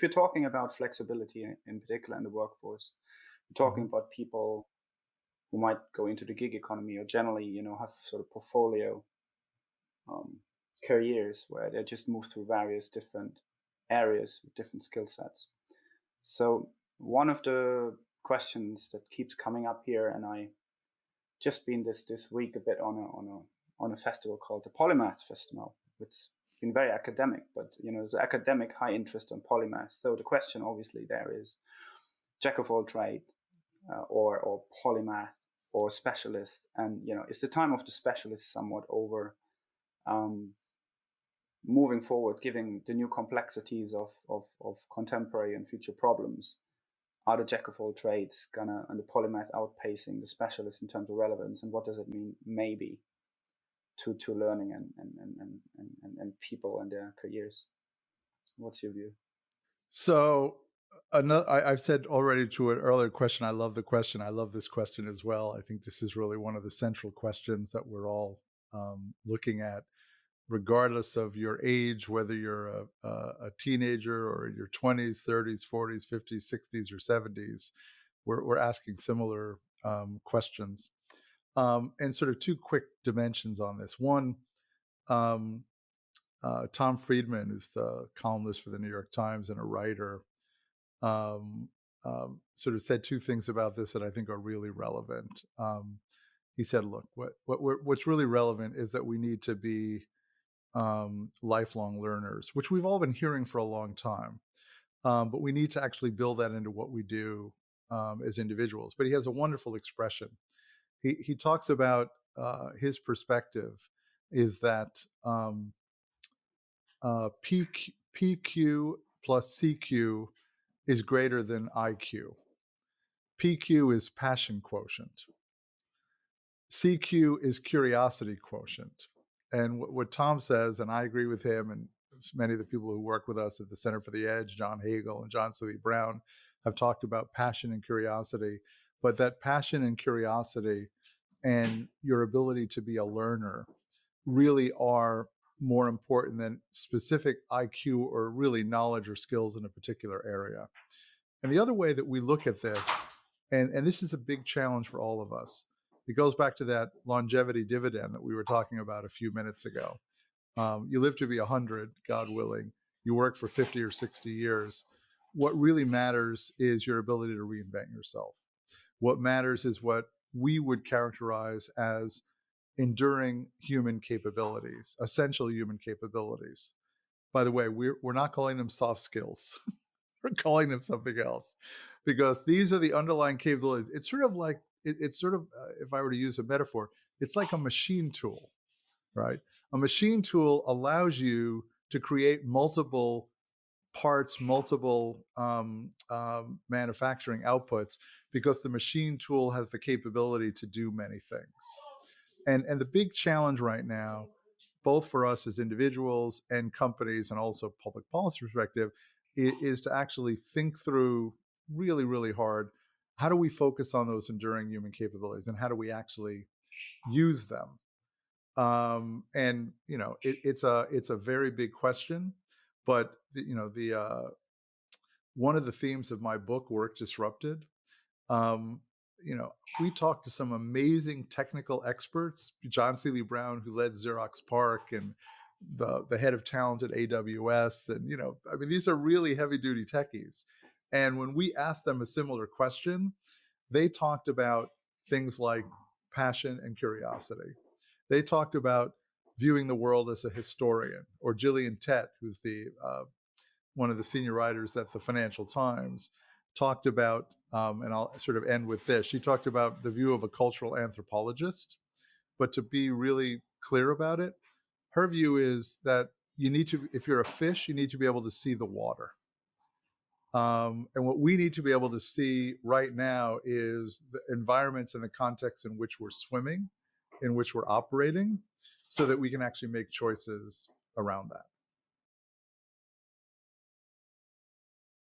if you're talking about flexibility in particular in the workforce, you're talking Mhm. about people who might go into the gig economy or generally, have sort of portfolio um, careers where they just move through various different areas with different skill sets. So one of the questions that keeps coming up here, and I just been this week a bit on a festival called the Polymath Festival. It's been very academic, but there's academic high interest on polymath. So the question obviously there is jack of all trade, or polymath or specialist, and is the time of the specialist somewhat over? Um, Moving forward, given the new complexities of contemporary and future problems, are the jack of all trades gonna and the polymath outpacing the specialist in terms of relevance, and what does it mean maybe to learning and people and their careers? What's your view? So another, I've said already to an earlier question, I love the question. I love this question as well. I think this is really one of the central questions that we're all looking at, regardless of your age, whether you're a teenager or in your 20s, 30s, 40s, 50s, 60s, or 70s. We're asking similar questions. And sort of two quick dimensions on this. One, um, Tom Friedman, who's the columnist for the New York Times and a writer, um, sort of said two things about this that I think are really relevant. He said, "Look, what's really relevant is that we need to be lifelong learners, which we've all been hearing for a long time, but we need to actually build that into what we do as individuals." But he has a wonderful expression. He talks about his perspective is that PQ plus CQ is greater than IQ. PQ is passion quotient. CQ is curiosity quotient. And what Tom says, and I agree with him, and many of the people who work with us at the Center for the Edge, John Hagel and John Seeley Brown, have talked about passion and curiosity. But that passion and curiosity and your ability to be a learner really are more important than specific IQ or really knowledge or skills in a particular area. And the other way that we look at this, and this is a big challenge for all of us, it goes back to that longevity dividend that we were talking about a few minutes ago. You live to be 100, God willing. You work for 50 or 60 years. What really matters is your ability to reinvent yourself. What matters is what we would characterize as enduring human capabilities, essential human capabilities. By the way, we're not calling them soft skills. We're calling them something else, because these are the underlying capabilities. It's sort of like if I were to use a metaphor, it's like a machine tool, right? A machine tool allows you to create multiple parts, multiple manufacturing outputs, because the machine tool has the capability to do many things. And the big challenge right now, both for us as individuals and companies and also public policy perspective, is to actually think through really, really hard, how do we focus on those enduring human capabilities and how do we actually use them? And it's a very big question, but one of the themes of my book, Work Disrupted, um, we talked to some amazing technical experts, John Seeley Brown, who led Xerox PARC, and the head of talent at AWS. And, I mean, these are really heavy duty techies. And when we asked them a similar question, they talked about things like passion and curiosity. They talked about viewing the world as a historian, or Gillian Tett, who's the one of the senior writers at the Financial Times, talked about, and I'll sort of end with this. She talked about the view of a cultural anthropologist, but to be really clear about it, her view is that you need to, if you're a fish, you need to be able to see the water. And what we need to be able to see right now is the environments and the context in which we're swimming, in which we're operating, so that we can actually make choices around that.